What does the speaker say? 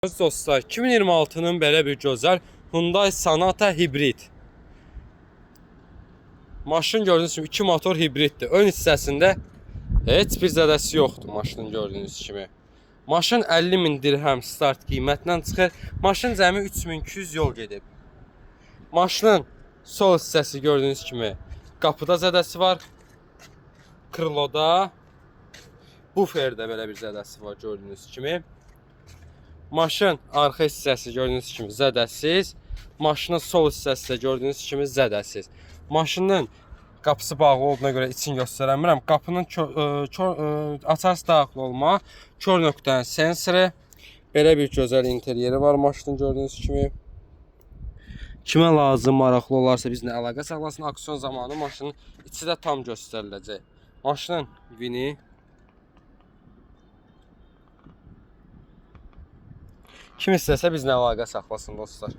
Dostlar, 2026'nın belə bir gözəl Hyundai Sonata hibrid. Maşın gördüğünüz kimi 2 motor hibriddir. Ön hissəsində heç bir zədəsi yoxdur maşının gördüyünüz kimi. Maşın 50.000 dirhəm start qiymətlə çıxır. Maşın cəmi 3200 yol gedib. Maşının sol hissəsi gördüyünüz kimi qapıda zədəsi var. Krıloda, buferdə belə bir zədəsi var gördüyünüz kimi. Maşın arxa hissəsi gördüyünüz kimi zədəsiz. Maşının sol hissəsi də gördüyünüz kimi zədəsiz. Maşının qapısı bağlı olduğuna görə için göstərəmirəm. Qapının açarsa daxil olma, kör nöqtənin sensoru. Belə bir gözəl interyeri var maşının gördüyünüz kimi. Kimə lazım, maraqlı olarsa bizlə əlaqə saxlasın. Aksiyon zamanı maşının içi də tam göstəriləcək. Maşının vini. Kim istəsə bizlə əlaqə saxlasın dostlar.